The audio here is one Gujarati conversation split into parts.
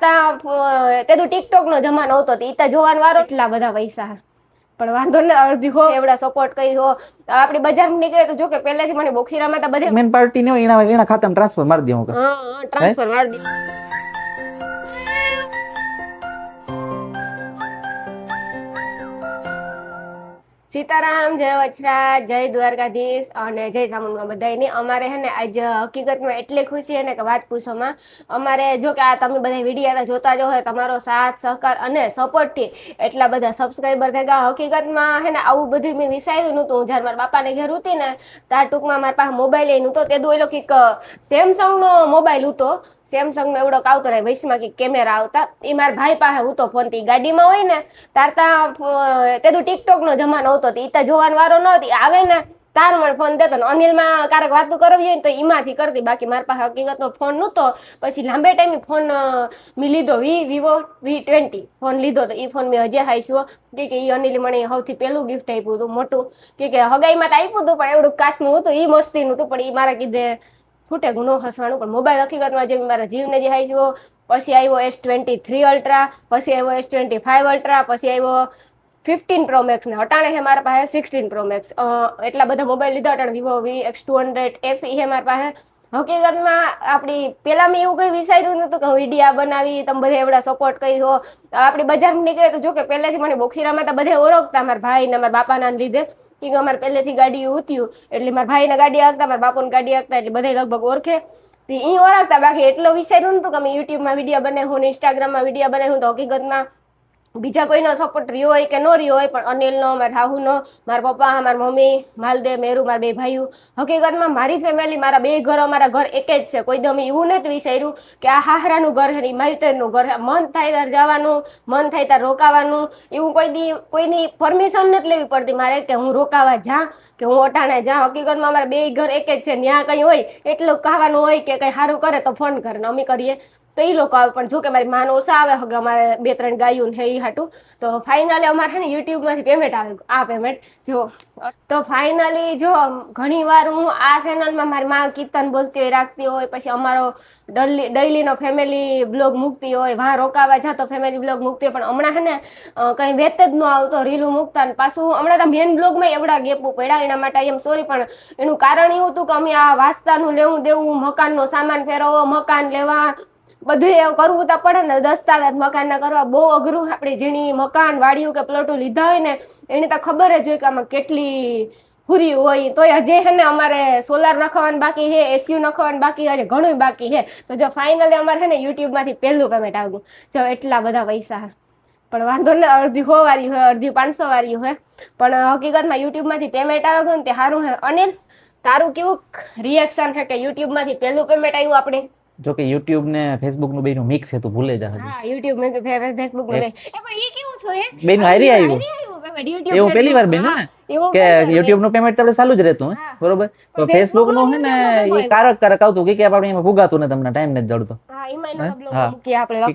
તારતા તે તો ટિકટોક નો જમાનો હતો ઈ તા જોવાનો વારો એટલા બધા પૈસા પણ વાંધો ને અડધી હો એવડા સપોર્ટ કરી હો આપડી બજારમાં નીકળે તો જો કે પહેલેથી મને બોખીરામાં તો બધે મેન પાર્ટી ને એના ખાતામાં ટ્રાન્સફર મારી દઉં કે હા ટ્રાન્સફર મારી દી સીતારામ, જય વચરાજ, જય દ્વારકાધીશ અને જય ચામુંડા બધાયની. અમારે હે ને આજ હકીકતમાં એટલી ખુશી હે ને કે વાત પૂછોમાં. અમારે જો કે આ તમે બધા વિડીયો જોતા જો હોય તમારો સાથ સહકાર અને સપોર્ટથી એટલા બધા સબસ્ક્રાઈબર થઈ ગયા. હકીકતમાં હે ને આવું બધું મેં વિચાર્યું નહોતું. જ્યારે મારા બાપાને ઘેર હતી ને ત્યાર ટૂંકમાં મારા પાસે મોબાઈલ એ નહોતો. તે દો એ કંઈક સેમસંગનો મોબાઈલ હતો. સેમસંગ નો એવડો આવતો રહે વૈશમાં કે કેમેરા આવતા એ મારા ભાઈ પાસે હતો ફોન થી ગાડીમાં હોય ને તારતા તે તો ટિકટોક નો જમાનો હતો ઈ તા જોવાનો વારો ન હતી આવે ને તાર મને ફોન દેતો ને અનિલમાં ક્યારેક વાતો કરવી હોય ને તો એમાંથી કરતી બાકી મારા પાસે હકીકતનો ફોન નહોતો. પછી લાંબે ટાઈમે ફોન મેં લીધો વિવો V20 ફોન લીધો તો એ ફોન મેં હજી હાઈશું કે એ અનિલ મને સૌથી પહેલું ગિફ્ટ આપ્યું હતું મોટું કે હગાઈમાં તો આપ્યું હતું પણ એવડું કાચનું હતું એ મસ્તીનું હતું પણ એ મારા કીધે ખૂટે ગુનો હસવાનું પણ મોબાઈલ હકીકતમાં જે મારા જીવને જે હાઈશું. પછી આવ્યો S23 અલ્ટ્રા, પછી આવ્યો S25 અલ્ટ્રા, પછી આવ્યો 15 Pro Max ને અટાણે છે મારા પાસે 16 Pro Max. એટલા બધા મોબાઈલ લીધા અટાણે વિવો VX200 FE છે મારા પાસે. હકીકતમાં આપણી પેલા મેં એવું કઈ વિચાર્યું નતું કે હું વિડીયા બનાવી તમે બધા એવડા સપોર્ટ કરી હો. આપણી બજારમાં નીકળે તો જો કે પહેલેથી મને બોખીરામાં તો બધે ઓળખતા મારા ભાઈ ને મારા બાપાના લીધે કે અમારે પહેલેથી ગાડી ઉત્યું એટલે મારા ભાઈને ગાડી હાંકતા મારા બાપુને ગાડી હાંકતા એટલે બધા લગભગ ઓળખે એ ઓળખતા. બાકી એટલો વિચાર્યું નતું કે અમે યુટ્યુબમાં વિડીયો બનાવ્યું ને ઇન્સ્ટાગ્રામમાં વિડીયો બનાવ્યું તો હકીકતમાં બીજા કોઈનો સપોર્ટ રહ્યો હોય કે ન રહ્યો હોય પણ અનિલનો, મારા હાહુનો, મારા પપ્પા, મારા મમ્મી, માલદે, મેરુ, મારા બે ભાઈઓ હકીકતમાં મારી ફેમિલી મારા બે ઘર અમારા ઘર એક જ છે. કોઈ દમ એવું નથી વિચાર્યું કે આ હાહરાનું ઘર છે માયુતરનું ઘર છે. મન થાય ત્યારે જવાનું, મન થાય ત્યારે રોકાવાનું. એવું કોઈની પરમિશન નથી લેવી પડતી મારે કે હું રોકાવા જા કે હું અટાણે જા. હકીકતમાં અમારા બે ઘર એક જ છે. ત્યાં કંઈ હોય એટલું ખાવાનું હોય કે કંઈ સારું કરે તો ફોન કરે ને અમે કરીએ તો એ લોકો આવે. પણ જો કે મારી માન ઓછા આવે હવે અમારે 2-3 ગાયું છે એ હાટું તો ફાઇનલી અમારે છે ને યુટ્યુબમાંથી પેમેન્ટ આવે આ પેમેન્ટ જો તો ફાઇનલી જો ઘણી વાર હું આ ચેનલમાં મારી માં કીર્તન બોલતી હોય રાખતી હોય પછી અમારો ડેઈલીનો ફેમિલી બ્લોગ મૂકતી હોય વાં રોકાવા જાતો ફેમિલી બ્લોગ મૂકતી હોય પણ હમણાં છે ને કંઈ વેત જ ન આવતો રીલું મૂકતા ને પાછું હમણાં તો મેન બ્લોગમાં એવડા ગેપો પડ્યા એના માટે એમ સોરી પણ એનું કારણ એવું હતું કે અમે આ વાસ્તાનું લેવું દેવું મકાનનો સામાન ફેરવવો મકાન લેવા બધું એવું કરવું તો પડે ને દસ્તાવેજ મકાનના કરવા બહુ અઘરું. આપણે જેની મકાન વાડીયું કે પ્લોટો લીધા હોય ને એને તો ખબર જ હોય કે આમાં કેટલી પૂરી હોય. તો હજી છે ને અમારે સોલાર નખાવાનું બાકી છે, એસીયુ નખાવાનું બાકી છે, ઘણું બાકી છે. તો જો ફાઇનલી અમારે છે ને યુટ્યુબમાંથી પહેલું પેમેન્ટ આવ્યું જો એટલા બધા પૈસા પણ વાંધો ને અડધી 100 વાળી હોય અડધી 500 વાળી હોય પણ હકીકતમાં યુટ્યુબમાંથી પેમેન્ટ આવે ગયું ને તે સારું છે. અનિલ તારું કેવું રિએક્શન છે કે યુટ્યુબમાંથી પહેલું પેમેન્ટ આવ્યું આપણે? જો કે યુટ્યુબ ને ફેસબુક નું બેનું મિક્સ છે તું ભૂલે જા. હા યુટ્યુબ ને ફેસબુક નું એ પણ એ કેવું છે એ બેનું હારી આવ્યું એવું પહેલી વાર બેનું ને કે યુટ્યુબ નું પેમેન્ટ આપણે ચાલુ જ રહેતું બરોબર તો ફેસબુક નું છે ને એ કારક આવતું કે આપણે એમાં ભૂગાતું ને તમને ટાઈમ નથી જડતો. હા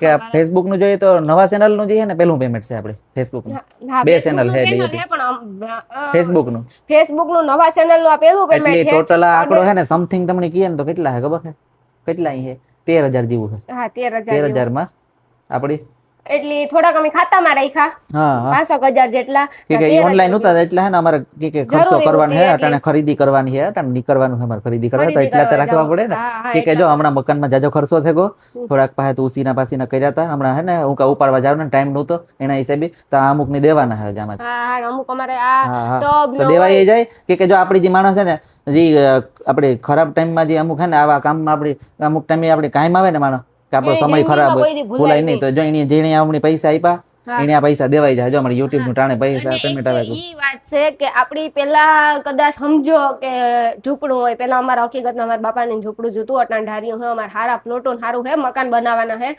કે ફેસબુક નું જોઈએ તો નવા ચેનલ નું જે છે ને પહેલું પેમેન્ટ છે આપણે ફેસબુક નું 2 ચેનલ છે ફેસબુક નું નવા ચેનલ નું આ પહેલું પેમેન્ટ એટલે ટોટલ આંકડો છે ને સમથિંગ તમને કીએ ને તો કેટલા છે ખબર છે કેટલા છે 13,000 જેવું છે. હા 13,000 માં આપડી એટલે થોડાક અમે ખાતામાં રાખ્યા 5,000 જેટલા કે ઓનલાઈન હતા એટલે હે ને અમારે કે ખર્ચો કરવાનો છે અટાણે ખરીદી કરવાની છે અટાણે નીકળવાનું છે અમારે ખરીદી કરવા તો એટલા તો રાખવા પડે ને કે જો હમણાં મકાનમાં જાજો ખર્ચો થયો થોડાક પાસે તો ઉસીના પાસીના કર્યા હતા હમણાં હે ને હું કા ઉપાડવા જાવ ને ટાઈમ નહોતો એના હિસાબે તો અમુક ની દેવાના છે આમાં. હા અમુક અમારે આ તો દેવાઈ જાય કે જો આપણી જે માણસ છે ને જે આપણે ખરાબ ટાઈમમાં જે અમુક છે ને આવા કામમાં આપણે અમુક ટાઈમે આપણે કાયમ આવે ને માણસ કે આપણો સમય ખરાબ હોય ભૂલાય નહીં તો જો એની જેને અમને પૈસા આપ્યા એને આ પૈસા દેવાઈ જાય જો અમારે યુટ્યુબ નું ટાણે પૈસા પેમેન્ટ આવે ઈ વાત છે કે આપડી પેલા કદાચ સમજો કે ઝૂંપડું હોય પેલા અમારા હકીકતમાં અમારા બાપાની ઝૂંપડું જોતું અટાણ ઢાર્યું હોય અમારે હારા પ્લોટો સારું હે મકાન બનાવવાના હે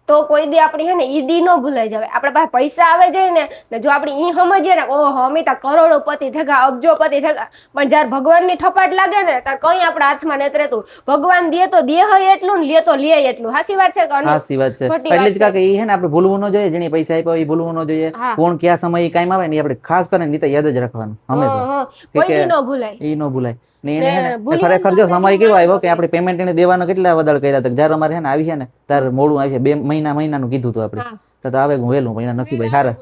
તો કોઈ દી આપડી હે ને ઈદી ન ભૂલાઈ જાય. આપડા પાસે પૈસા આવે જાય ને જો આપડી ઈ સમજીએ ને ઓહો અમે તો કરોડોપતિ થેગા અબજોપતિ થેગા પણ જયારે ભગવાનની ઠપાટ લાગે ને ત્યારે કઈ આપડા હાથમાં નથી રહેતું. ભગવાન દે તો દે હોય એટલું ને લે તો લે એટલું. સાચી વાત છે કે સાચી વાત છે એટલે જ કાકે ઈ હે ને આપણે ભૂલવું ન જોઈએ જેની પૈસા આપ્યા એ ભૂલવું ન જોઈએ કોણ કયા સમયે કામ આવે ને આપણે ખાસ કરીને નીતે યાદ જ રાખવાનું હંમેશા કોઈ ન ભૂલાય ઈ ન ભૂલાય ને એને હે ને ખરેખર જો સમય કેવો આવ્યો કે આપણે પેમેન્ટ એને દેવાનો કેટલા વધારે કર્યા હતા જ્યારે અમારે હે ને આવી છે ને ત્યારે મોડું આવી છે 2 મહિનાનું કીધું હતું આપણે તો આવે હું વેલું પણ એના નસીબ હારા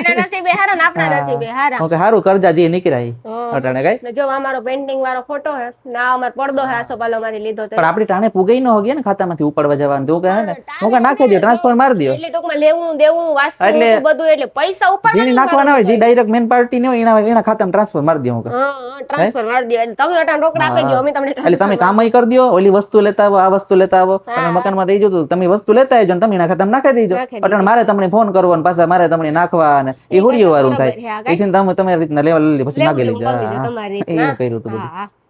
એના નસીબે હારા ને આપણા નસીબે હારા ઓકે હારું કરજા જે નીકળ્યા અટાણે કઈ ને જો અમારો પેન્ટિંગ વાળો ફોટો હે ના અમાર પડદો હે આસોપાલો માંથી લીધો તો પણ આપણી ટાણે પુગઈ ન હોગી ને ખાતામાંથી ઉપાડવા જવાનું તો કહે ને હું કે નાખી દો ટ્રાન્સફર મારી દો એટલે ટૂંકમાં લેવું દેવું વાસ્તુ બધું એટલે પૈસા ઉપર જેની નાખવાના હોય જે ડાયરેક્ટ મેન પાર્ટી ને હોય એના ખાતામાં ટ્રાન્સફર મારી દો હું કે ટ્રાન્સફર મારી દો એટલે તમે અટાણ રોકડા આપી દો અમે તમને એટલે તમે કામય કરી દો ઓલી વસ્તુ લેતા આવો આ વસ્તુ લેતા આવો તમે મકાનમાં દઈ જો તમે વસ્તુ લેતા આવજો ને તમે એના ખાતામાં નાખી દેજો અટાણ મારે તમને ફોન કરવો ને પાછા મારે તમને નાખવા અને એ હુરિયો વાળું થાય એથી તમે તમારી રીતના લેવા પછી નાખી લેજો એવું કર્યું હતું બધું